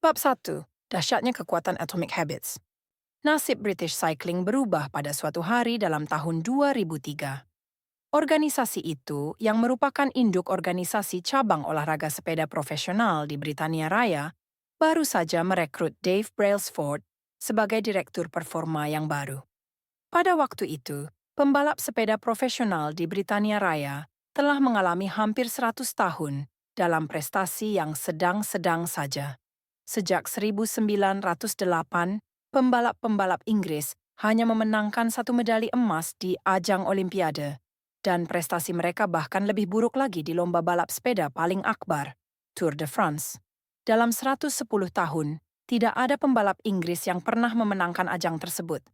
Bab 1. Dahsyatnya kekuatan Atomic Habits. Nasib British Cycling berubah pada suatu hari dalam tahun 2003. Organisasi itu, yang merupakan induk organisasi cabang olahraga sepeda profesional di Britania Raya, baru saja merekrut Dave Brailsford sebagai direktur performa yang baru. Pada waktu itu, pembalap sepeda profesional di Britania Raya telah mengalami hampir 100 tahun dalam prestasi yang sedang-sedang saja. Sejak 1908, pembalap-pembalap Inggris hanya memenangkan satu medali emas di ajang Olimpiade, dan prestasi mereka bahkan lebih buruk lagi di lomba balap sepeda paling akbar, Tour de France. Dalam 110 tahun, tidak ada pembalap Inggris yang pernah memenangkan ajang tersebut.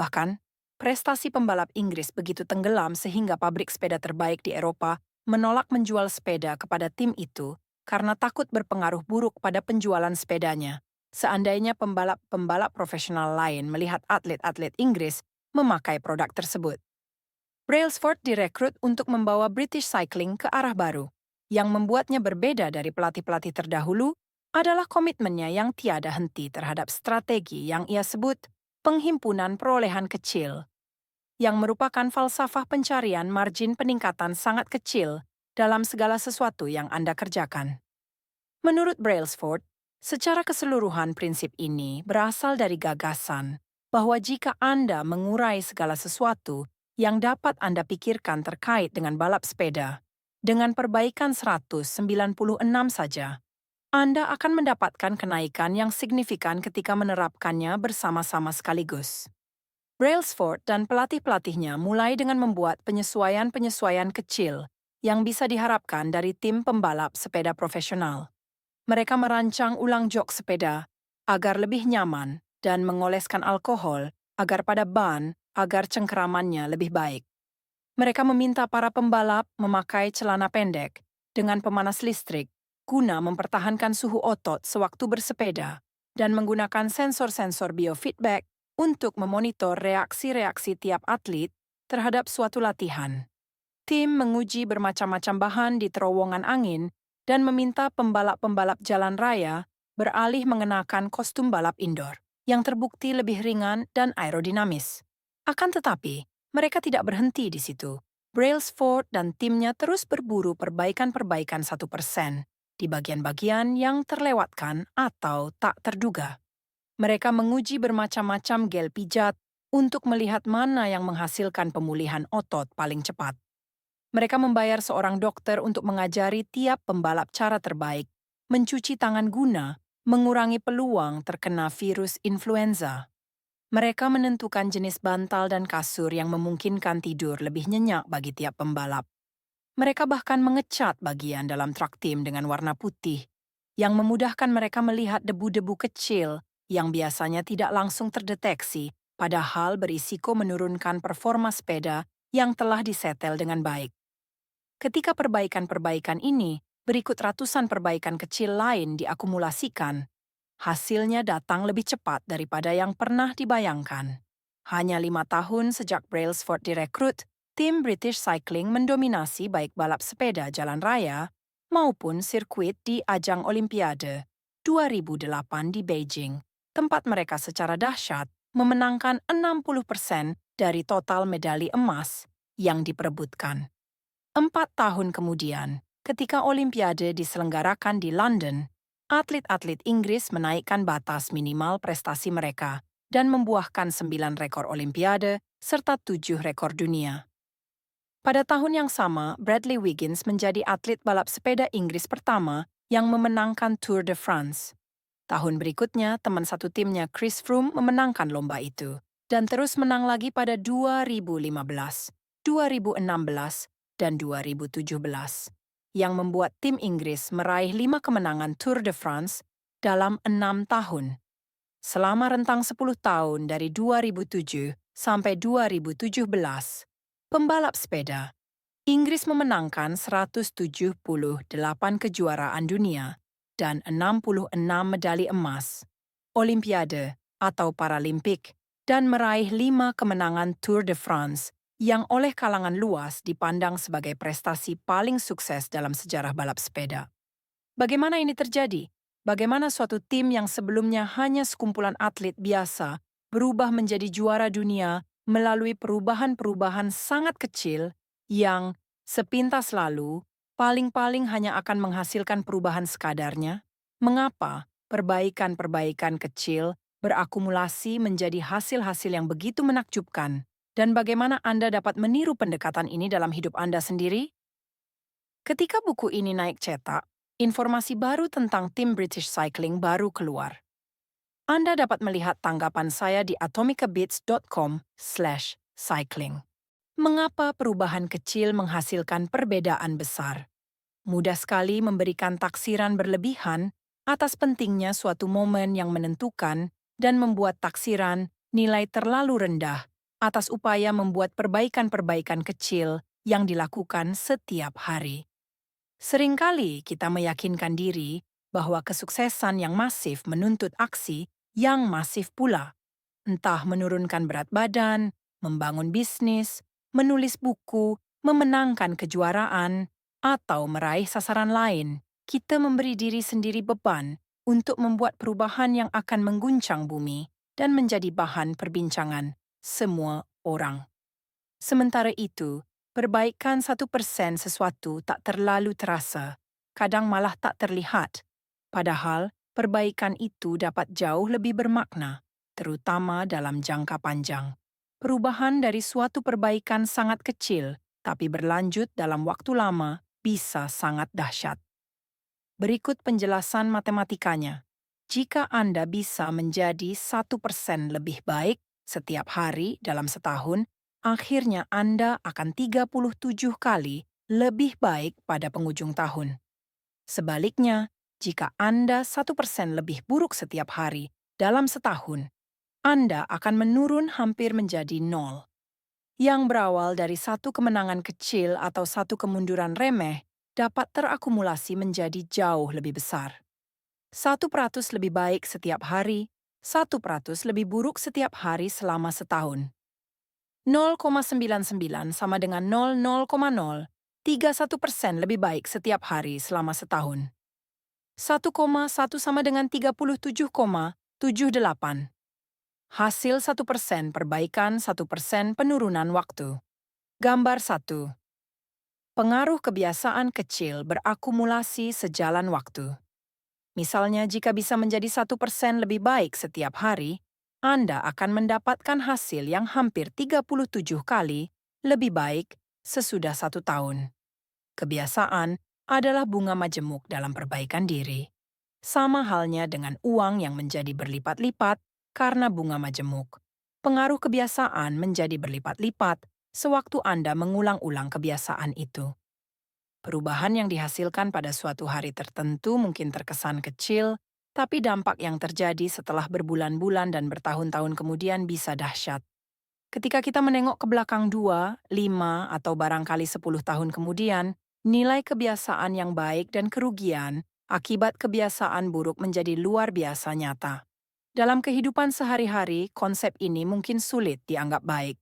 Bahkan, prestasi pembalap Inggris begitu tenggelam sehingga pabrik sepeda terbaik di Eropa menolak menjual sepeda kepada tim itu karena takut berpengaruh buruk pada penjualan sepedanya. Seandainya pembalap-pembalap profesional lain melihat atlet-atlet Inggris memakai produk tersebut. Brailsford direkrut untuk membawa British Cycling ke arah baru. Yang membuatnya berbeda dari pelatih-pelatih terdahulu adalah komitmennya yang tiada henti terhadap strategi yang ia sebut penghimpunan perolehan kecil, yang merupakan falsafah pencarian margin peningkatan sangat kecil dalam segala sesuatu yang Anda kerjakan. Menurut Brailsford, secara keseluruhan prinsip ini berasal dari gagasan bahwa jika Anda mengurai segala sesuatu yang dapat Anda pikirkan terkait dengan balap sepeda, dengan perbaikan 196 saja, Anda akan mendapatkan kenaikan yang signifikan ketika menerapkannya bersama-sama sekaligus. Brailsford dan pelatih-pelatihnya mulai dengan membuat penyesuaian-penyesuaian kecil yang bisa diharapkan dari tim pembalap sepeda profesional. Mereka merancang ulang jok sepeda agar lebih nyaman dan mengoleskan alkohol agar pada ban agar cengkeramannya lebih baik. Mereka meminta para pembalap memakai celana pendek dengan pemanas listrik guna mempertahankan suhu otot sewaktu bersepeda dan menggunakan sensor-sensor biofeedback untuk memonitor reaksi-reaksi tiap atlet terhadap suatu latihan. Tim menguji bermacam-macam bahan di terowongan angin dan meminta pembalap-pembalap jalan raya beralih mengenakan kostum balap indoor yang terbukti lebih ringan dan aerodinamis. Akan tetapi, mereka tidak berhenti di situ. Brailsford dan timnya terus berburu perbaikan-perbaikan 1% di bagian-bagian yang terlewatkan atau tak terduga. Mereka menguji bermacam-macam gel pijat untuk melihat mana yang menghasilkan pemulihan otot paling cepat. Mereka membayar seorang dokter untuk mengajari tiap pembalap cara terbaik mencuci tangan guna mengurangi peluang terkena virus influenza. Mereka menentukan jenis bantal dan kasur yang memungkinkan tidur lebih nyenyak bagi tiap pembalap. Mereka bahkan mengecat bagian dalam truk tim dengan warna putih, yang memudahkan mereka melihat debu-debu kecil yang biasanya tidak langsung terdeteksi, padahal berisiko menurunkan performa sepeda yang telah disetel dengan baik. Ketika perbaikan-perbaikan ini berikut ratusan perbaikan kecil lain diakumulasikan, hasilnya datang lebih cepat daripada yang pernah dibayangkan. Hanya 5 tahun sejak Brailsford direkrut, tim British Cycling mendominasi baik balap sepeda jalan raya maupun sirkuit di ajang Olimpiade 2008 di Beijing, tempat mereka secara dahsyat memenangkan 60% dari total medali emas yang diperebutkan. 4 tahun kemudian, ketika Olimpiade diselenggarakan di London, atlet-atlet Inggris menaikkan batas minimal prestasi mereka dan membuahkan 9 rekor Olimpiade serta 7 rekor dunia. Pada tahun yang sama, Bradley Wiggins menjadi atlet balap sepeda Inggris pertama yang memenangkan Tour de France. Tahun berikutnya, teman satu timnya Chris Froome memenangkan lomba itu dan terus menang lagi pada 2015, 2016, dan 2017, yang membuat tim Inggris meraih 5 kemenangan Tour de France dalam 6 tahun. Selama rentang 10 tahun dari 2007 sampai 2017, pembalap sepeda Inggris memenangkan 178 kejuaraan dunia dan 66 medali emas, Olimpiade atau Paralimpik, dan meraih 5 kemenangan Tour de France yang oleh kalangan luas dipandang sebagai prestasi paling sukses dalam sejarah balap sepeda. Bagaimana ini terjadi? bagaimana suatu tim yang sebelumnya hanya sekumpulan atlet biasa berubah menjadi juara dunia melalui perubahan-perubahan sangat kecil yang, sepintas lalu, paling-paling hanya akan menghasilkan perubahan sekadarnya. Mengapa perbaikan-perbaikan kecil berakumulasi menjadi hasil-hasil yang begitu menakjubkan? Dan bagaimana Anda dapat meniru pendekatan ini dalam hidup Anda sendiri? Ketika buku ini naik cetak, informasi baru tentang tim British Cycling baru keluar. Anda dapat melihat tanggapan saya di atomicabits.com/cycling. Mengapa perubahan kecil menghasilkan perbedaan besar? Mudah sekali memberikan taksiran berlebihan atas pentingnya suatu momen yang menentukan dan membuat taksiran nilai terlalu rendah atas upaya membuat perbaikan-perbaikan kecil yang dilakukan setiap hari. Seringkali kita meyakinkan diri bahwa kesuksesan yang masif menuntut aksi yang masif pula, entah menurunkan berat badan, membangun bisnis, menulis buku, memenangkan kejuaraan, atau meraih sasaran lain. Kita memberi diri sendiri beban untuk membuat perubahan yang akan mengguncang bumi dan menjadi bahan perbincangan semua orang. Sementara itu, perbaikan 1% sesuatu tak terlalu terasa, kadang malah tak terlihat. Padahal, perbaikan itu dapat jauh lebih bermakna, terutama dalam jangka panjang. Perubahan dari suatu perbaikan sangat kecil, tapi berlanjut dalam waktu lama, bisa sangat dahsyat. Berikut penjelasan matematikanya. Jika Anda bisa menjadi 1% lebih baik setiap hari dalam setahun, akhirnya Anda akan 37 kali lebih baik pada penghujung tahun. Sebaliknya, jika Anda 1% lebih buruk setiap hari dalam setahun, Anda akan menurun hampir menjadi nol. Yang berawal dari satu kemenangan kecil atau satu kemunduran remeh dapat terakumulasi menjadi jauh lebih besar. 1% lebih baik setiap hari, 1% lebih buruk setiap hari selama setahun. 0,99 sama dengan 00,031% lebih baik setiap hari selama setahun. 1,1 sama dengan 37,78. Hasil 1% perbaikan 1% penurunan waktu. Gambar 1. Pengaruh kebiasaan kecil berakumulasi sejalan waktu. Misalnya jika bisa menjadi 1% lebih baik setiap hari, Anda akan mendapatkan hasil yang hampir 37 kali lebih baik sesudah 1 tahun. Kebiasaan adalah bunga majemuk dalam perbaikan diri. Sama halnya dengan uang yang menjadi berlipat-lipat karena bunga majemuk. Pengaruh kebiasaan menjadi berlipat-lipat sewaktu Anda mengulang-ulang kebiasaan itu. Perubahan yang dihasilkan pada suatu hari tertentu mungkin terkesan kecil, tapi dampak yang terjadi setelah berbulan-bulan dan bertahun-tahun kemudian bisa dahsyat. Ketika kita menengok ke belakang 2, 5, atau barangkali 10 tahun kemudian, nilai kebiasaan yang baik dan kerugian akibat kebiasaan buruk menjadi luar biasa nyata. Dalam kehidupan sehari-hari, konsep ini mungkin sulit dianggap baik.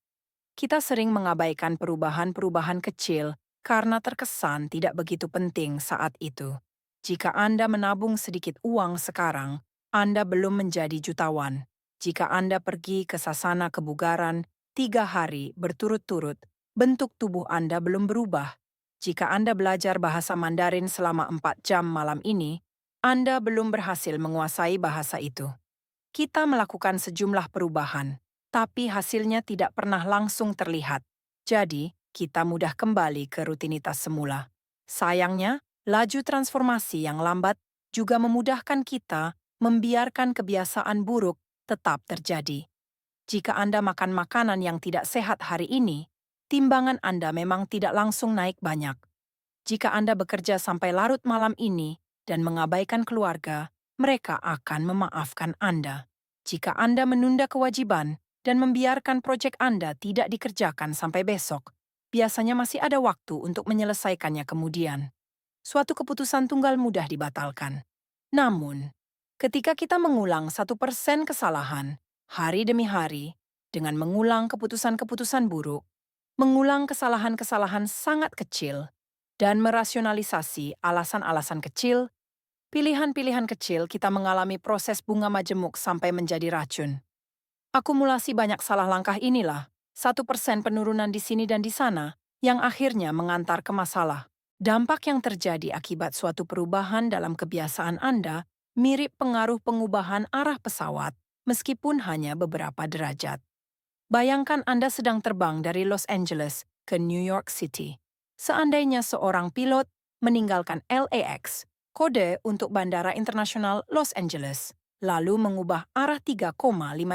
Kita sering mengabaikan perubahan-perubahan kecil karena terkesan tidak begitu penting saat itu. Jika Anda menabung sedikit uang sekarang, Anda belum menjadi jutawan. Jika Anda pergi ke sasana kebugaran 3 hari berturut-turut, bentuk tubuh Anda belum berubah. Jika Anda belajar bahasa Mandarin selama 4 jam malam ini, Anda belum berhasil menguasai bahasa itu. Kita melakukan sejumlah perubahan, tapi hasilnya tidak pernah langsung terlihat. Jadi, kita mudah kembali ke rutinitas semula. Sayangnya, laju transformasi yang lambat juga memudahkan kita membiarkan kebiasaan buruk tetap terjadi. Jika Anda makan makanan yang tidak sehat hari ini, timbangan Anda memang tidak langsung naik banyak. Jika Anda bekerja sampai larut malam ini dan mengabaikan keluarga, mereka akan memaafkan Anda. Jika Anda menunda kewajiban dan membiarkan proyek Anda tidak dikerjakan sampai besok, biasanya masih ada waktu untuk menyelesaikannya kemudian. Suatu keputusan tunggal mudah dibatalkan. Namun, ketika kita mengulang 1% kesalahan, hari demi hari, dengan mengulang keputusan-keputusan buruk, mengulang kesalahan-kesalahan sangat kecil, dan merasionalisasi alasan-alasan kecil, Pilihan-pilihan kecil kita mengalami proses bunga majemuk sampai menjadi racun. Akumulasi banyak salah langkah inilah, 1% penurunan di sini dan di sana, yang akhirnya mengantar ke masalah. Dampak yang terjadi akibat suatu perubahan dalam kebiasaan Anda mirip pengaruh pengubahan arah pesawat, meskipun hanya beberapa derajat. Bayangkan Anda sedang terbang dari Los Angeles ke New York City. Seandainya seorang pilot meninggalkan LAX, kode untuk Bandara Internasional Los Angeles, lalu mengubah arah 3,5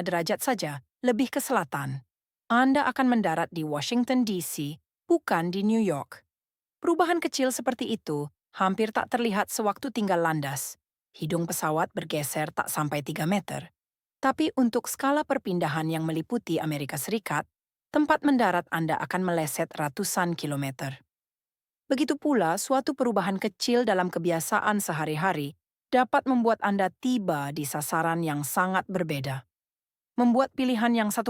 derajat saja, lebih ke selatan. Anda akan mendarat di Washington, D.C., bukan di New York. Perubahan kecil seperti itu hampir tak terlihat sewaktu tinggal landas. Hidung pesawat bergeser tak sampai 3 meter. Tapi untuk skala perpindahan yang meliputi Amerika Serikat, tempat mendarat Anda akan meleset ratusan kilometer. Begitu pula, suatu perubahan kecil dalam kebiasaan sehari-hari dapat membuat Anda tiba di sasaran yang sangat berbeda. Membuat pilihan yang 1%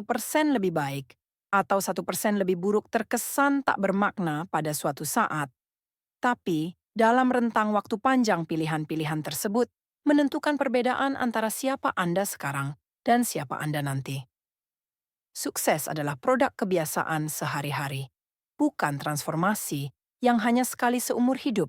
lebih baik atau 1% lebih buruk terkesan tak bermakna pada suatu saat. Tapi, dalam rentang waktu panjang pilihan-pilihan tersebut menentukan perbedaan antara siapa Anda sekarang dan siapa Anda nanti. Sukses adalah produk kebiasaan sehari-hari, bukan transformasi yang hanya sekali seumur hidup.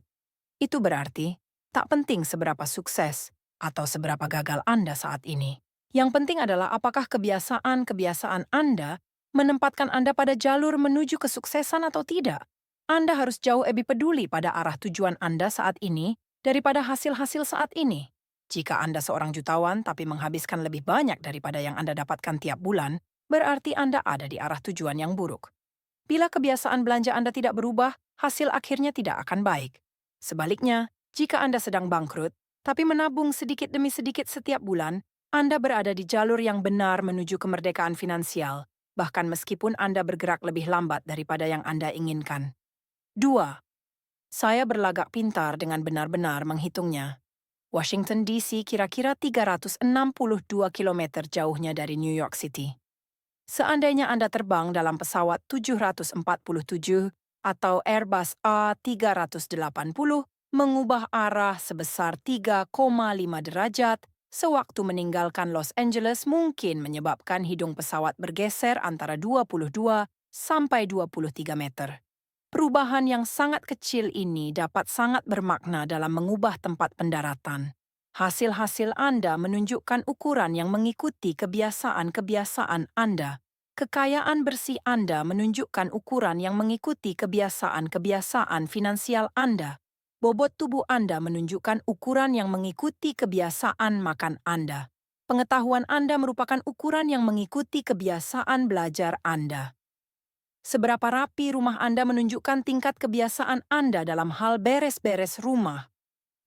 Itu berarti, tak penting seberapa sukses atau seberapa gagal Anda saat ini. Yang penting adalah apakah kebiasaan-kebiasaan Anda menempatkan Anda pada jalur menuju kesuksesan atau tidak. Anda harus jauh lebih peduli pada arah tujuan Anda saat ini daripada hasil-hasil saat ini. Jika Anda seorang jutawan tapi menghabiskan lebih banyak daripada yang Anda dapatkan tiap bulan, berarti Anda ada di arah tujuan yang buruk. Bila kebiasaan belanja Anda tidak berubah, hasil akhirnya tidak akan baik. Sebaliknya, jika Anda sedang bangkrut, tapi menabung sedikit demi sedikit setiap bulan, Anda berada di jalur yang benar menuju kemerdekaan finansial, bahkan meskipun Anda bergerak lebih lambat daripada yang Anda inginkan. 2. Saya berlagak pintar dengan benar-benar menghitungnya. Washington, D.C. kira-kira 362 kilometer jauhnya dari New York City. Seandainya Anda terbang dalam pesawat 747 atau Airbus A380, mengubah arah sebesar 3,5 derajat, sewaktu meninggalkan Los Angeles mungkin menyebabkan hidung pesawat bergeser antara 22 sampai 23 meter. Perubahan yang sangat kecil ini dapat sangat bermakna dalam mengubah tempat pendaratan. Hasil-hasil Anda menunjukkan ukuran yang mengikuti kebiasaan-kebiasaan Anda. Kekayaan bersih Anda menunjukkan ukuran yang mengikuti kebiasaan-kebiasaan finansial Anda. Bobot tubuh Anda menunjukkan ukuran yang mengikuti kebiasaan makan Anda. Pengetahuan Anda merupakan ukuran yang mengikuti kebiasaan belajar Anda. Seberapa rapi rumah Anda menunjukkan tingkat kebiasaan Anda dalam hal beres-beres rumah.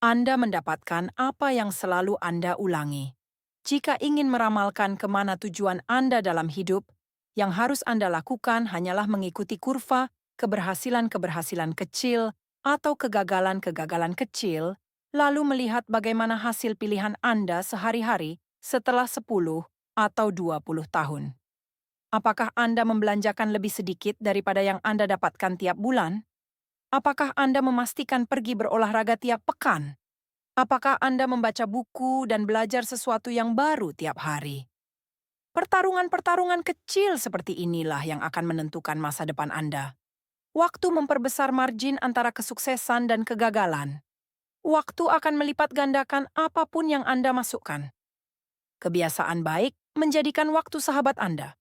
Anda mendapatkan apa yang selalu Anda ulangi. Jika ingin meramalkan kemana tujuan Anda dalam hidup, yang harus Anda lakukan hanyalah mengikuti kurva keberhasilan-keberhasilan kecil atau kegagalan-kegagalan kecil, lalu melihat bagaimana hasil pilihan Anda sehari-hari setelah 10 atau 20 tahun. Apakah Anda membelanjakan lebih sedikit daripada yang Anda dapatkan tiap bulan? Apakah Anda memastikan pergi berolahraga tiap pekan? Apakah Anda membaca buku dan belajar sesuatu yang baru tiap hari? Pertarungan-pertarungan kecil seperti inilah yang akan menentukan masa depan Anda. Waktu memperbesar margin antara kesuksesan dan kegagalan. Waktu akan melipat gandakan apapun yang Anda masukkan. Kebiasaan baik menjadikan waktu sahabat Anda.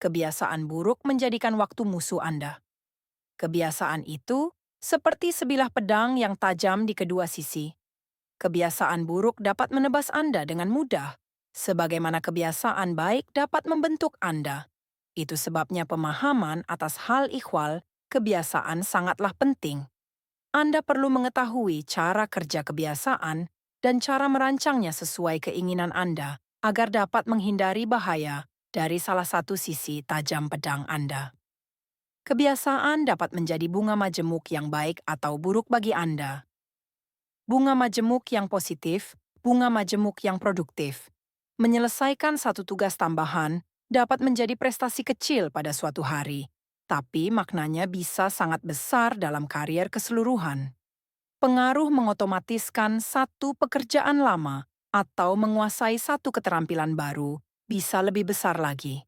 Kebiasaan buruk menjadikan waktu musuh Anda. Kebiasaan itu seperti sebilah pedang yang tajam di kedua sisi. Kebiasaan buruk dapat menebas Anda dengan mudah, sebagaimana kebiasaan baik dapat membentuk Anda. Itu sebabnya pemahaman atas hal ikhwal kebiasaan sangatlah penting. Anda perlu mengetahui cara kerja kebiasaan dan cara merancangnya sesuai keinginan Anda agar dapat menghindari bahaya dari salah satu sisi tajam pedang Anda. Kebiasaan dapat menjadi bunga majemuk yang baik atau buruk bagi Anda. Bunga majemuk yang positif, bunga majemuk yang produktif. Menyelesaikan satu tugas tambahan dapat menjadi prestasi kecil pada suatu hari, tapi maknanya bisa sangat besar dalam karier keseluruhan. Pengaruh mengotomatiskan satu pekerjaan lama atau menguasai satu keterampilan baru bisa lebih besar lagi.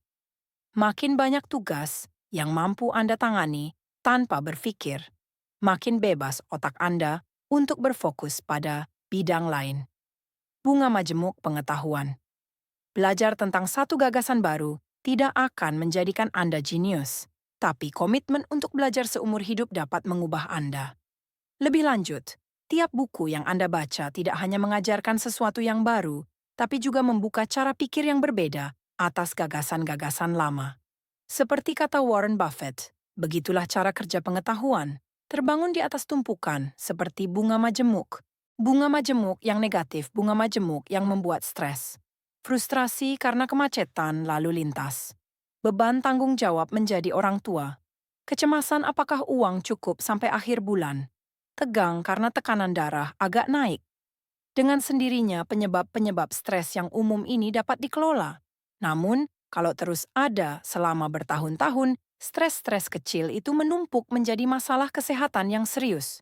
Makin banyak tugas yang mampu Anda tangani tanpa berpikir, makin bebas otak Anda untuk berfokus pada bidang lain. Bunga majemuk pengetahuan. Belajar tentang satu gagasan baru tidak akan menjadikan Anda jenius, tapi komitmen untuk belajar seumur hidup dapat mengubah Anda. Lebih lanjut, tiap buku yang Anda baca tidak hanya mengajarkan sesuatu yang baru, tapi juga membuka cara pikir yang berbeda atas gagasan-gagasan lama. Seperti kata Warren Buffett, begitulah cara kerja pengetahuan, terbangun di atas tumpukan seperti bunga majemuk. Bunga majemuk yang negatif, bunga majemuk yang membuat stres. Frustrasi karena kemacetan lalu lintas. Beban tanggung jawab menjadi orang tua. Kecemasan apakah uang cukup sampai akhir bulan. Tegang karena tekanan darah agak naik. Dengan sendirinya penyebab-penyebab stres yang umum ini dapat dikelola. Namun, kalau terus ada selama bertahun-tahun, stres-stres kecil itu menumpuk menjadi masalah kesehatan yang serius.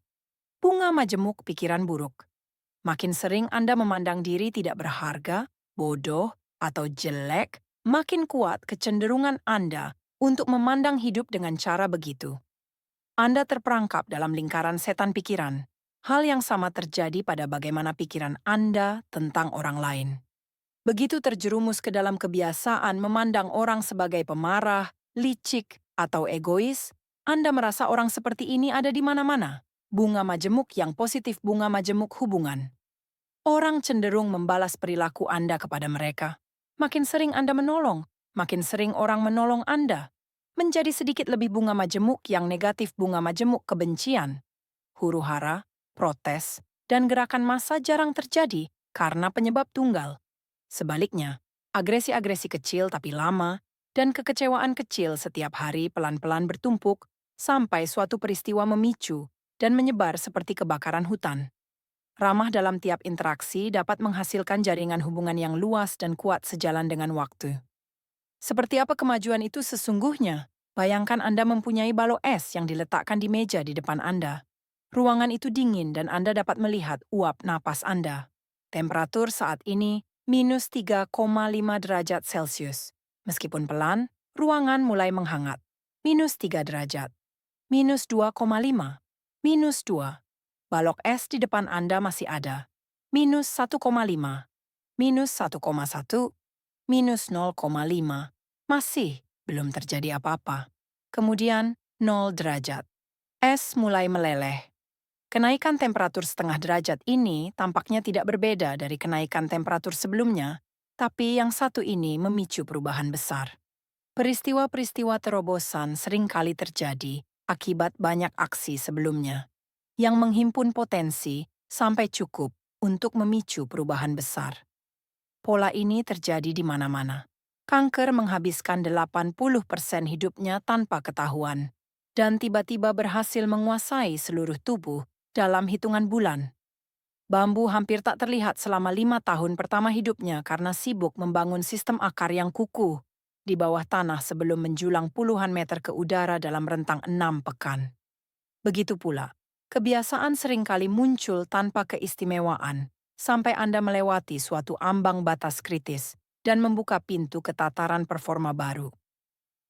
Bunga majemuk pikiran buruk. Makin sering Anda memandang diri tidak berharga, bodoh, atau jelek, makin kuat kecenderungan Anda untuk memandang hidup dengan cara begitu. Anda terperangkap dalam lingkaran setan pikiran. Hal yang sama terjadi pada bagaimana pikiran Anda tentang orang lain. Begitu terjerumus ke dalam kebiasaan memandang orang sebagai pemarah, licik, atau egois, Anda merasa orang seperti ini ada di mana-mana. Bunga majemuk yang positif, bunga majemuk hubungan. Orang cenderung membalas perilaku Anda kepada mereka. Makin sering Anda menolong, makin sering orang menolong Anda. Menjadi sedikit lebih bunga majemuk yang negatif, bunga majemuk kebencian. Huru-hara, protes, dan gerakan massa jarang terjadi karena penyebab tunggal. Sebaliknya, agresi-agresi kecil tapi lama dan kekecewaan kecil setiap hari pelan-pelan bertumpuk sampai suatu peristiwa memicu dan menyebar seperti kebakaran hutan. Ramah dalam tiap interaksi dapat menghasilkan jaringan hubungan yang luas dan kuat sejalan dengan waktu. Seperti apa kemajuan itu sesungguhnya? Bayangkan Anda mempunyai balok es yang diletakkan di meja di depan Anda. Ruangan itu dingin dan Anda dapat melihat uap napas Anda. Temperatur saat ini minus 3,5 derajat Celcius. Meskipun pelan, ruangan mulai menghangat. Minus 3 derajat. Minus 2,5. Minus 2. Balok es di depan Anda masih ada. Minus 1,5. Minus 1,1. Minus 0,5. Masih belum terjadi apa-apa. Kemudian 0 derajat. Es mulai meleleh. Kenaikan temperatur setengah derajat ini tampaknya tidak berbeda dari kenaikan temperatur sebelumnya, tapi yang satu ini memicu perubahan besar. Peristiwa-peristiwa terobosan sering kali terjadi akibat banyak aksi sebelumnya, yang menghimpun potensi sampai cukup untuk memicu perubahan besar. Pola ini terjadi di mana-mana. Kanker menghabiskan 80% hidupnya tanpa ketahuan, dan tiba-tiba berhasil menguasai seluruh tubuh dalam hitungan bulan. Bambu hampir tak terlihat selama 5 tahun pertama hidupnya karena sibuk membangun sistem akar yang kukuh di bawah tanah sebelum menjulang puluhan meter ke udara dalam rentang 6 pekan. Begitu pula, kebiasaan seringkali muncul tanpa keistimewaan sampai Anda melewati suatu ambang batas kritis dan membuka pintu ke tataran performa baru.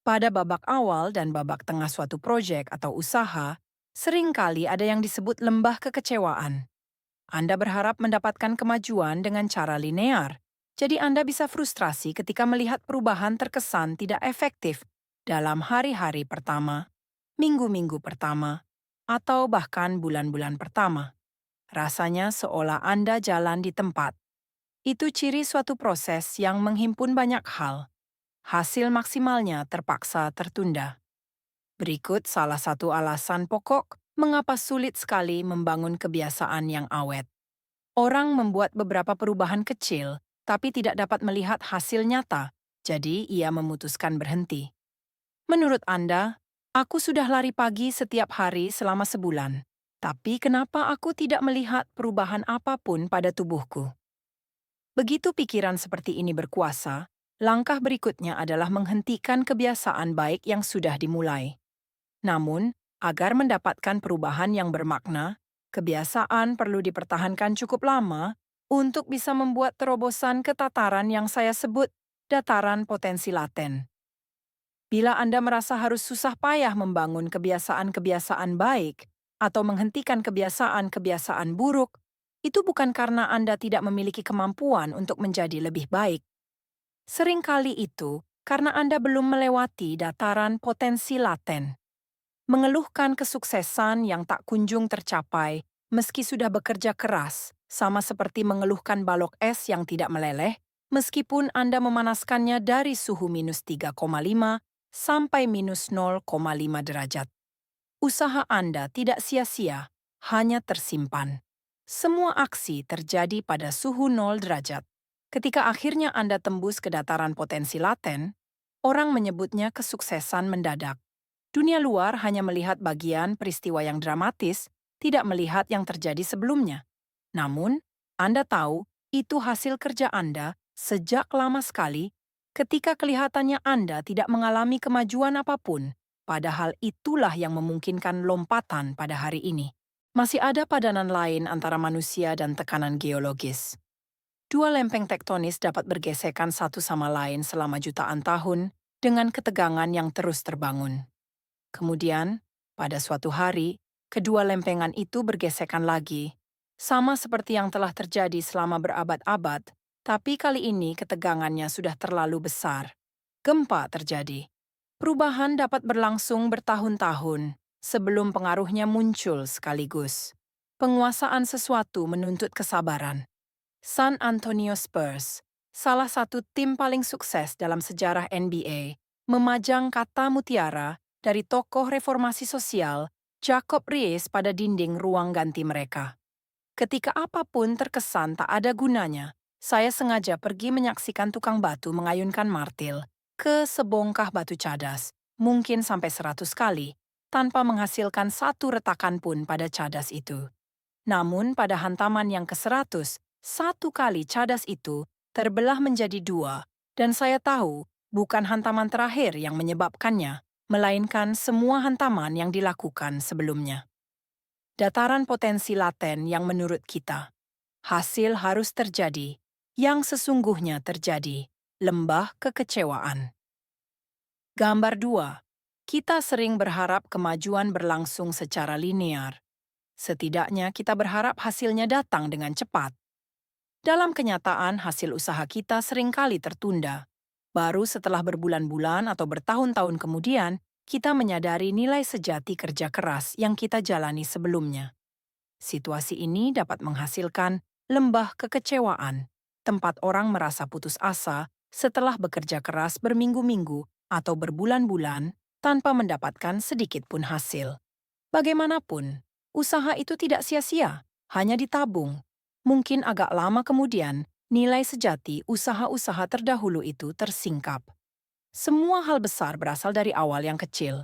Pada babak awal dan babak tengah suatu proyek atau usaha, seringkali ada yang disebut lembah kekecewaan. Anda berharap mendapatkan kemajuan dengan cara linear, jadi Anda bisa frustrasi ketika melihat perubahan terkesan tidak efektif dalam hari-hari pertama, minggu-minggu pertama, atau bahkan bulan-bulan pertama. Rasanya seolah Anda jalan di tempat. Itu ciri suatu proses yang menghimpun banyak hal. Hasil maksimalnya terpaksa tertunda. Berikut salah satu alasan pokok mengapa sulit sekali membangun kebiasaan yang awet. Orang membuat beberapa perubahan kecil, tapi tidak dapat melihat hasil nyata, jadi ia memutuskan berhenti. Menurut Anda, aku sudah lari pagi setiap hari selama sebulan, tapi kenapa aku tidak melihat perubahan apapun pada tubuhku? Begitu pikiran seperti ini berkuasa, langkah berikutnya adalah menghentikan kebiasaan baik yang sudah dimulai. Namun, agar mendapatkan perubahan yang bermakna, Kebiasaan perlu dipertahankan cukup lama untuk bisa membuat terobosan ke tataran yang saya sebut dataran potensi laten. Bila Anda merasa harus susah payah membangun kebiasaan-kebiasaan baik atau menghentikan kebiasaan-kebiasaan buruk, itu bukan karena Anda tidak memiliki kemampuan untuk menjadi lebih baik. Seringkali itu karena Anda belum melewati dataran potensi laten. Mengeluhkan kesuksesan yang tak kunjung tercapai meski sudah bekerja keras, sama seperti mengeluhkan balok es yang tidak meleleh, meskipun Anda memanaskannya dari suhu minus 3,5 sampai minus 0,5 derajat. Usaha Anda tidak sia-sia, hanya tersimpan. Semua aksi terjadi pada suhu 0 derajat. Ketika akhirnya Anda tembus ke dataran potensi laten, orang menyebutnya kesuksesan mendadak. Dunia luar hanya melihat bagian peristiwa yang dramatis, tidak melihat yang terjadi sebelumnya. Namun, Anda tahu itu hasil kerja Anda sejak lama sekali ketika kelihatannya Anda tidak mengalami kemajuan apapun, padahal itulah yang memungkinkan lompatan pada hari ini. Masih ada padanan lain antara manusia dan tekanan geologis. Dua lempeng tektonis dapat bergesekan satu sama lain selama jutaan tahun dengan ketegangan yang terus terbangun. Kemudian, pada suatu hari, kedua lempengan itu bergesekan lagi, sama seperti yang telah terjadi selama berabad-abad, tapi kali ini ketegangannya sudah terlalu besar. Gempa terjadi. Perubahan dapat berlangsung bertahun-tahun sebelum pengaruhnya muncul sekaligus. Penguasaan sesuatu menuntut kesabaran. San Antonio Spurs, salah satu tim paling sukses dalam sejarah NBA, memajang kata mutiara dari tokoh reformasi sosial Jacob Riis pada dinding ruang ganti mereka. Ketika apapun terkesan tak ada gunanya, saya sengaja pergi menyaksikan tukang batu mengayunkan martil ke sebongkah batu cadas, mungkin sampai 100 kali, tanpa menghasilkan satu retakan pun pada cadas itu. Namun pada hantaman yang ke-100, satu kali cadas itu terbelah menjadi dua, dan saya tahu bukan hantaman terakhir yang menyebabkannya, melainkan semua hantaman yang dilakukan sebelumnya. Dataran potensi laten yang menurut kita. Hasil harus terjadi, yang sesungguhnya terjadi, lembah kekecewaan. Gambar 2. Kita sering berharap kemajuan berlangsung secara linear. Setidaknya kita berharap hasilnya datang dengan cepat. Dalam kenyataan, hasil usaha kita seringkali tertunda. Baru setelah berbulan-bulan atau bertahun-tahun kemudian, kita menyadari nilai sejati kerja keras yang kita jalani sebelumnya. Situasi ini dapat menghasilkan lembah kekecewaan, tempat orang merasa putus asa setelah bekerja keras berminggu-minggu atau berbulan-bulan tanpa mendapatkan sedikit pun hasil. Bagaimanapun, usaha itu tidak sia-sia, hanya ditabung. Mungkin agak lama kemudian, nilai sejati usaha-usaha terdahulu itu tersingkap. Semua hal besar berasal dari awal yang kecil.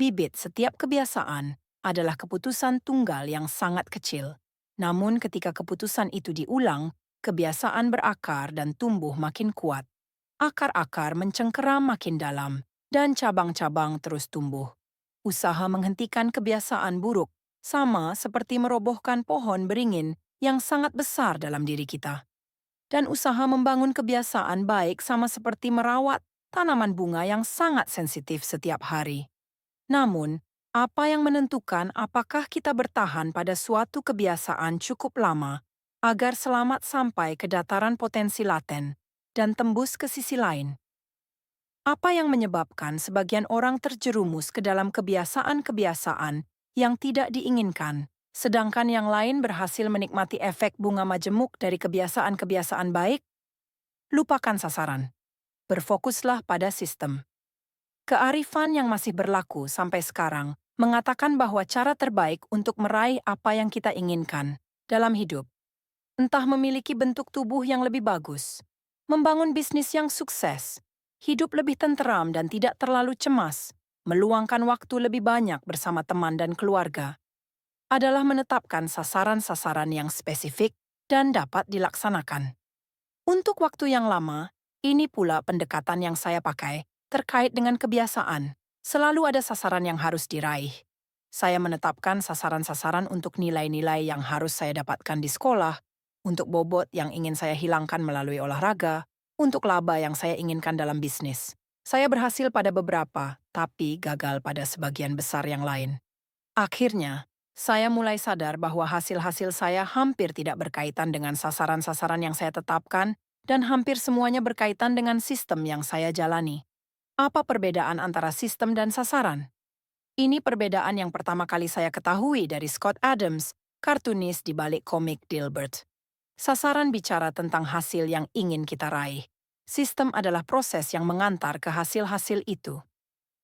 Bibit setiap kebiasaan adalah keputusan tunggal yang sangat kecil. Namun ketika keputusan itu diulang, kebiasaan berakar dan tumbuh makin kuat. Akar-akar mencengkeram makin dalam, dan cabang-cabang terus tumbuh. Usaha menghentikan kebiasaan buruk sama seperti merobohkan pohon beringin yang sangat besar dalam diri kita. Dan usaha membangun kebiasaan baik sama seperti merawat tanaman bunga yang sangat sensitif setiap hari. Namun, apa yang menentukan apakah kita bertahan pada suatu kebiasaan cukup lama agar selamat sampai ke dataran potensi laten dan tembus ke sisi lain? Apa yang menyebabkan sebagian orang terjerumus ke dalam kebiasaan-kebiasaan yang tidak diinginkan, sedangkan yang lain berhasil menikmati efek bunga majemuk dari kebiasaan-kebiasaan baik? Lupakan sasaran. Berfokuslah pada sistem. Kearifan yang masih berlaku sampai sekarang mengatakan bahwa cara terbaik untuk meraih apa yang kita inginkan dalam hidup, entah memiliki bentuk tubuh yang lebih bagus, membangun bisnis yang sukses, hidup lebih tenteram dan tidak terlalu cemas, meluangkan waktu lebih banyak bersama teman dan keluarga, adalah menetapkan sasaran-sasaran yang spesifik dan dapat dilaksanakan. Untuk waktu yang lama, ini pula pendekatan yang saya pakai terkait dengan kebiasaan. Selalu ada sasaran yang harus diraih. Saya menetapkan sasaran-sasaran untuk nilai-nilai yang harus saya dapatkan di sekolah, untuk bobot yang ingin saya hilangkan melalui olahraga, untuk laba yang saya inginkan dalam bisnis. Saya berhasil pada beberapa, tapi gagal pada sebagian besar yang lain. Akhirnya, saya mulai sadar bahwa hasil-hasil saya hampir tidak berkaitan dengan sasaran-sasaran yang saya tetapkan dan hampir semuanya berkaitan dengan sistem yang saya jalani. Apa perbedaan antara sistem dan sasaran? Ini perbedaan yang pertama kali saya ketahui dari Scott Adams, kartunis di balik komik Dilbert. Sasaran bicara tentang hasil yang ingin kita raih. Sistem adalah proses yang mengantar ke hasil-hasil itu.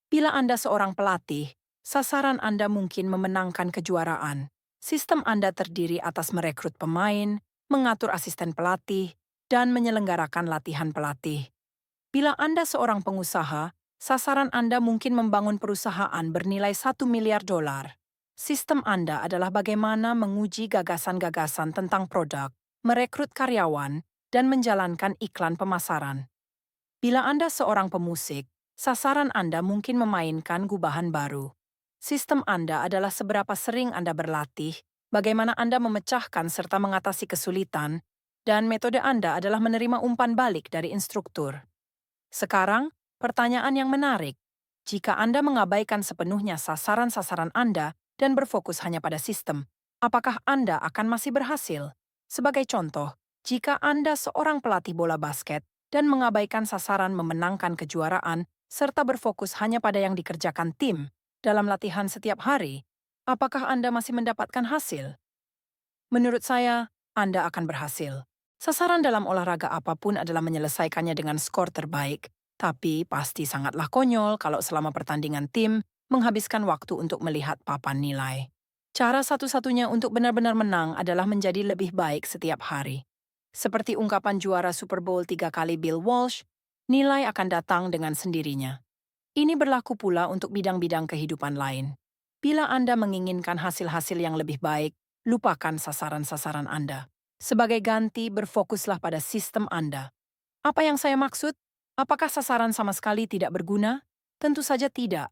Bila Anda seorang pelatih, sasaran Anda mungkin memenangkan kejuaraan. Sistem Anda terdiri atas merekrut pemain, mengatur asisten pelatih, dan menyelenggarakan latihan pelatih. Bila Anda seorang pengusaha, sasaran Anda mungkin membangun perusahaan bernilai $1 miliar. Sistem Anda adalah bagaimana menguji gagasan-gagasan tentang produk, merekrut karyawan, dan menjalankan iklan pemasaran. Bila Anda seorang pemusik, sasaran Anda mungkin memainkan gubahan baru. Sistem Anda adalah seberapa sering Anda berlatih, bagaimana Anda memecahkan serta mengatasi kesulitan, dan metode Anda adalah menerima umpan balik dari instruktur. Sekarang, pertanyaan yang menarik. Jika Anda mengabaikan sepenuhnya sasaran-sasaran Anda dan berfokus hanya pada sistem, apakah Anda akan masih berhasil? Sebagai contoh, jika Anda seorang pelatih bola basket dan mengabaikan sasaran memenangkan kejuaraan serta berfokus hanya pada yang dikerjakan tim dalam latihan setiap hari, apakah Anda masih mendapatkan hasil? Menurut saya, Anda akan berhasil. Sasaran dalam olahraga apapun adalah menyelesaikannya dengan skor terbaik, tapi pasti sangatlah konyol kalau selama pertandingan tim menghabiskan waktu untuk melihat papan nilai. Cara satu-satunya untuk benar-benar menang adalah menjadi lebih baik setiap hari. Seperti ungkapan juara Super Bowl 3 kali Bill Walsh, nilai akan datang dengan sendirinya. Ini berlaku pula untuk bidang-bidang kehidupan lain. Bila Anda menginginkan hasil-hasil yang lebih baik, lupakan sasaran-sasaran Anda. Sebagai ganti, berfokuslah pada sistem Anda. Apa yang saya maksud? Apakah sasaran sama sekali tidak berguna? Tentu saja tidak.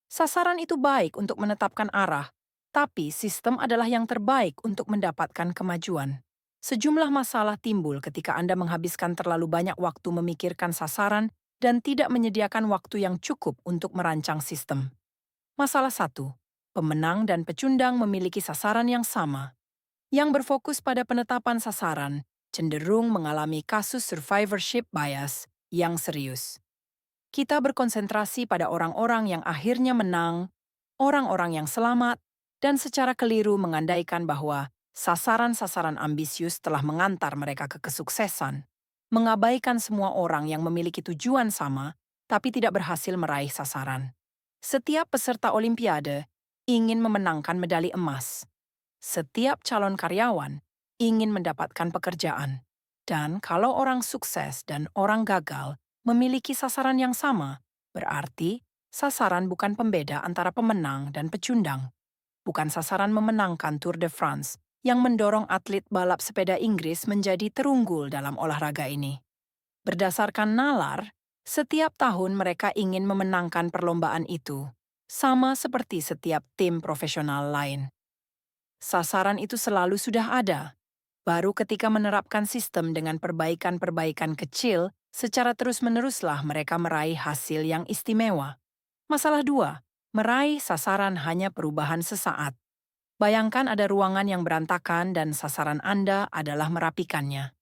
Sasaran itu baik untuk menetapkan arah, tapi sistem adalah yang terbaik untuk mendapatkan kemajuan. Sejumlah masalah timbul ketika Anda menghabiskan terlalu banyak waktu memikirkan sasaran dan tidak menyediakan waktu yang cukup untuk merancang sistem. Masalah 1. Pemenang dan pecundang memiliki sasaran yang sama. Yang berfokus pada penetapan sasaran cenderung mengalami kasus survivorship bias yang serius. Kita berkonsentrasi pada orang-orang yang akhirnya menang, orang-orang yang selamat, dan secara keliru mengandaikan bahwa sasaran-sasaran ambisius telah mengantar mereka ke kesuksesan, mengabaikan semua orang yang memiliki tujuan sama tapi tidak berhasil meraih sasaran. Setiap peserta Olimpiade ingin memenangkan medali emas. Setiap calon karyawan ingin mendapatkan pekerjaan. Dan kalau orang sukses dan orang gagal memiliki sasaran yang sama, berarti sasaran bukan pembeda antara pemenang dan pecundang. Bukan sasaran memenangkan Tour de France yang mendorong atlet balap sepeda Inggris menjadi terunggul dalam olahraga ini. Berdasarkan nalar, setiap tahun mereka ingin memenangkan perlombaan itu, sama seperti setiap tim profesional lain. Sasaran itu selalu sudah ada. Baru ketika menerapkan sistem dengan perbaikan-perbaikan kecil, secara terus-meneruslah mereka meraih hasil yang istimewa. Masalah 2. Meraih sasaran hanya perubahan sesaat. Bayangkan ada ruangan yang berantakan dan sasaran Anda adalah merapikannya.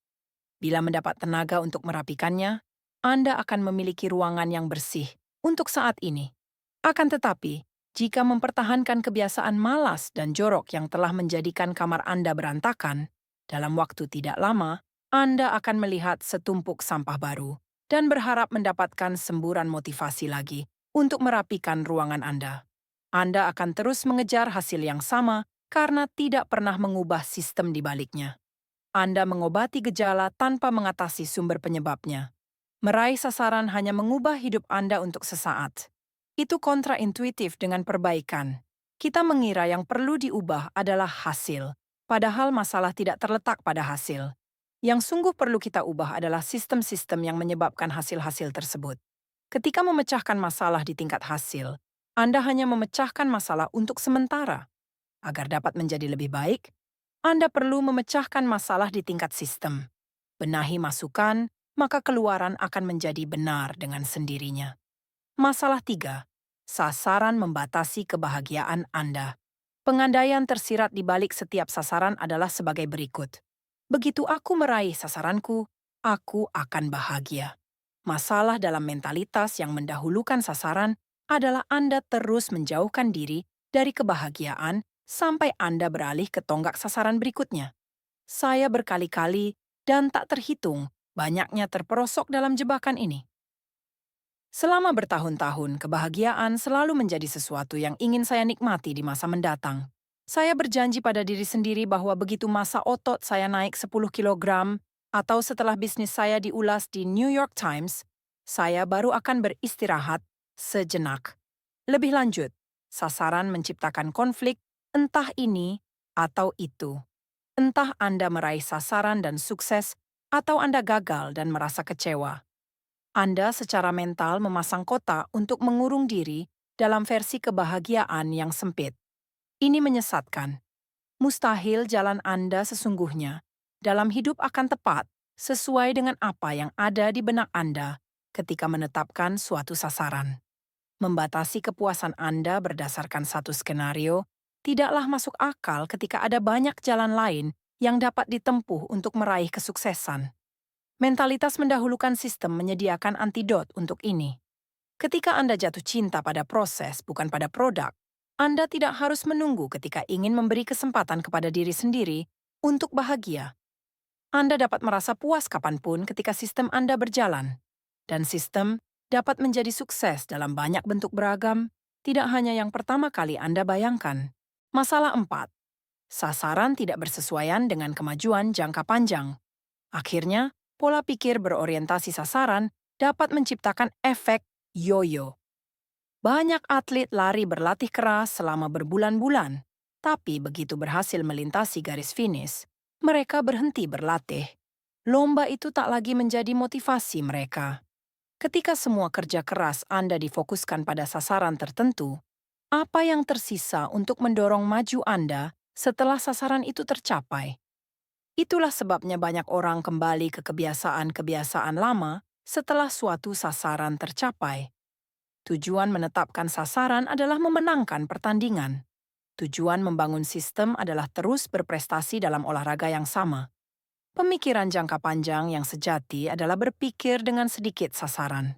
Bila mendapat tenaga untuk merapikannya, Anda akan memiliki ruangan yang bersih untuk saat ini. Akan tetapi, jika mempertahankan kebiasaan malas dan jorok yang telah menjadikan kamar Anda berantakan, dalam waktu tidak lama, Anda akan melihat setumpuk sampah baru dan berharap mendapatkan semburan motivasi lagi untuk merapikan ruangan Anda. Anda akan terus mengejar hasil yang sama karena tidak pernah mengubah sistem di baliknya. Anda mengobati gejala tanpa mengatasi sumber penyebabnya. Meraih sasaran hanya mengubah hidup Anda untuk sesaat. Itu kontraintuitif dengan perbaikan. Kita mengira yang perlu diubah adalah hasil, padahal masalah tidak terletak pada hasil. Yang sungguh perlu kita ubah adalah sistem-sistem yang menyebabkan hasil-hasil tersebut. Ketika memecahkan masalah di tingkat hasil, Anda hanya memecahkan masalah untuk sementara. Agar dapat menjadi lebih baik, Anda perlu memecahkan masalah di tingkat sistem. Benahi masukan, maka keluaran akan menjadi benar dengan sendirinya. Masalah 3. Sasaran membatasi kebahagiaan Anda. Pengandaian tersirat di balik setiap sasaran adalah sebagai berikut. Begitu aku meraih sasaranku, aku akan bahagia. Masalah dalam mentalitas yang mendahulukan sasaran adalah Anda terus menjauhkan diri dari kebahagiaan sampai Anda beralih ke tonggak sasaran berikutnya. Saya berkali-kali dan tak terhitung banyaknya terperosok dalam jebakan ini. Selama bertahun-tahun, kebahagiaan selalu menjadi sesuatu yang ingin saya nikmati di masa mendatang. Saya berjanji pada diri sendiri bahwa begitu masa otot saya naik 10 kilogram atau setelah bisnis saya diulas di New York Times, saya baru akan beristirahat sejenak. Lebih lanjut, sasaran menciptakan konflik, entah ini atau itu. Entah Anda meraih sasaran dan sukses, atau Anda gagal dan merasa kecewa. Anda secara mental memasang kotak untuk mengurung diri dalam versi kebahagiaan yang sempit. Ini menyesatkan. Mustahil jalan Anda sesungguhnya dalam hidup akan tepat sesuai dengan apa yang ada di benak Anda ketika menetapkan suatu sasaran. Membatasi kepuasan Anda berdasarkan satu skenario tidaklah masuk akal ketika ada banyak jalan lain yang dapat ditempuh untuk meraih kesuksesan. Mentalitas mendahulukan sistem menyediakan antidot untuk ini. Ketika Anda jatuh cinta pada proses, bukan pada produk, Anda tidak harus menunggu ketika ingin memberi kesempatan kepada diri sendiri untuk bahagia. Anda dapat merasa puas kapanpun ketika sistem Anda berjalan. Dan sistem dapat menjadi sukses dalam banyak bentuk beragam, tidak hanya yang pertama kali Anda bayangkan. Masalah 4. Sasaran tidak bersesuaian dengan kemajuan jangka panjang. Akhirnya, pola pikir berorientasi sasaran dapat menciptakan efek yo-yo. Banyak atlet lari berlatih keras selama berbulan-bulan, tapi begitu berhasil melintasi garis finish, mereka berhenti berlatih. Lomba itu tak lagi menjadi motivasi mereka. Ketika semua kerja keras Anda difokuskan pada sasaran tertentu, apa yang tersisa untuk mendorong maju Anda setelah sasaran itu tercapai? Itulah sebabnya banyak orang kembali ke kebiasaan-kebiasaan lama setelah suatu sasaran tercapai. Tujuan menetapkan sasaran adalah memenangkan pertandingan. Tujuan membangun sistem adalah terus berprestasi dalam olahraga yang sama. Pemikiran jangka panjang yang sejati adalah berpikir dengan sedikit sasaran.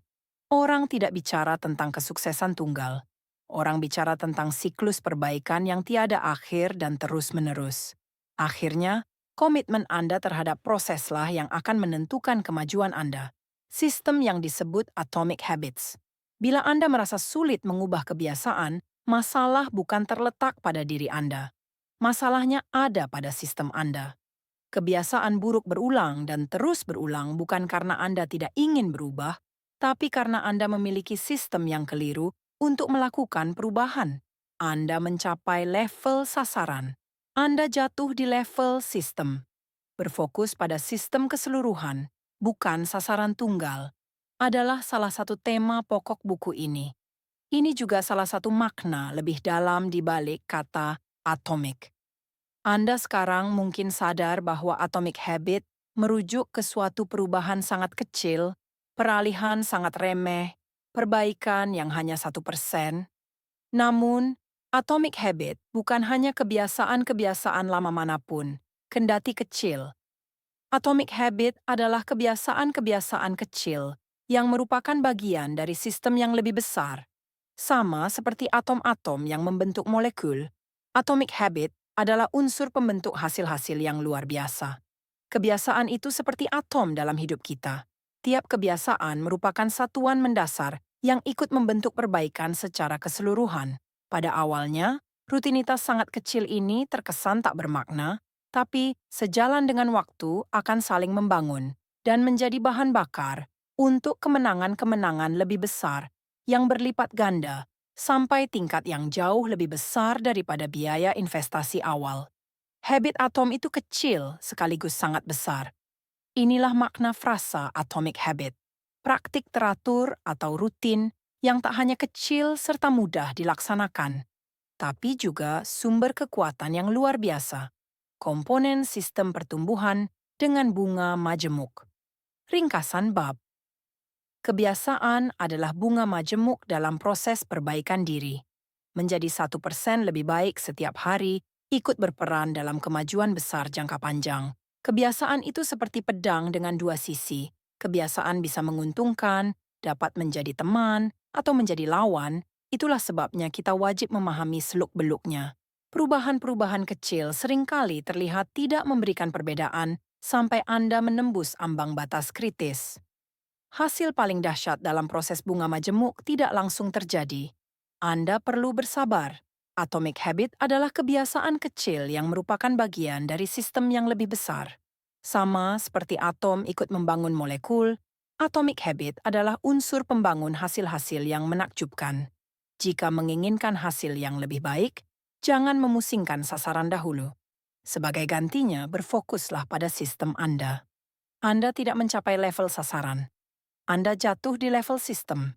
Orang tidak bicara tentang kesuksesan tunggal. Orang bicara tentang siklus perbaikan yang tiada akhir dan terus-menerus. Akhirnya, komitmen Anda terhadap proseslah yang akan menentukan kemajuan Anda. Sistem yang disebut Atomic Habits. Bila Anda merasa sulit mengubah kebiasaan, masalah bukan terletak pada diri Anda. Masalahnya ada pada sistem Anda. Kebiasaan buruk berulang dan terus berulang bukan karena Anda tidak ingin berubah, tapi karena Anda memiliki sistem yang keliru untuk melakukan perubahan. Anda mencapai level sasaran. Anda jatuh di level sistem. Berfokus pada sistem keseluruhan, bukan sasaran tunggal, adalah salah satu tema pokok buku ini. Ini juga salah satu makna lebih dalam di balik kata atomic. Anda sekarang mungkin sadar bahwa atomic habit merujuk ke suatu perubahan sangat kecil, peralihan sangat remeh, perbaikan yang hanya 1%. Namun, atomic habit bukan hanya kebiasaan-kebiasaan lama manapun, kendati kecil. Atomic habit adalah kebiasaan-kebiasaan kecil yang merupakan bagian dari sistem yang lebih besar. Sama seperti atom-atom yang membentuk molekul, atomic habit adalah unsur pembentuk hasil-hasil yang luar biasa. Kebiasaan itu seperti atom dalam hidup kita. Tiap kebiasaan merupakan satuan mendasar yang ikut membentuk perbaikan secara keseluruhan. Pada awalnya, rutinitas sangat kecil ini terkesan tak bermakna, tapi sejalan dengan waktu akan saling membangun dan menjadi bahan bakar untuk kemenangan-kemenangan lebih besar yang berlipat ganda sampai tingkat yang jauh lebih besar daripada biaya investasi awal. Habit atom itu kecil sekaligus sangat besar. Inilah makna frasa atomic habit. Praktik teratur atau rutin yang tak hanya kecil serta mudah dilaksanakan, tapi juga sumber kekuatan yang luar biasa. Komponen sistem pertumbuhan dengan bunga majemuk. Ringkasan bab. Kebiasaan adalah bunga majemuk dalam proses perbaikan diri. Menjadi 1% lebih baik setiap hari, ikut berperan dalam kemajuan besar jangka panjang. Kebiasaan itu seperti pedang dengan dua sisi. Kebiasaan bisa menguntungkan, dapat menjadi teman, atau menjadi lawan. Itulah sebabnya kita wajib memahami seluk-beluknya. Perubahan-perubahan kecil seringkali terlihat tidak memberikan perbedaan sampai Anda menembus ambang batas kritis. Hasil paling dahsyat dalam proses bunga majemuk tidak langsung terjadi. Anda perlu bersabar. Atomic habit adalah kebiasaan kecil yang merupakan bagian dari sistem yang lebih besar. Sama seperti atom ikut membangun molekul, atomic habit adalah unsur pembangun hasil-hasil yang menakjubkan. Jika menginginkan hasil yang lebih baik, jangan memusingkan sasaran dahulu. Sebagai gantinya, berfokuslah pada sistem Anda. Anda tidak mencapai level sasaran. Anda jatuh di level sistem.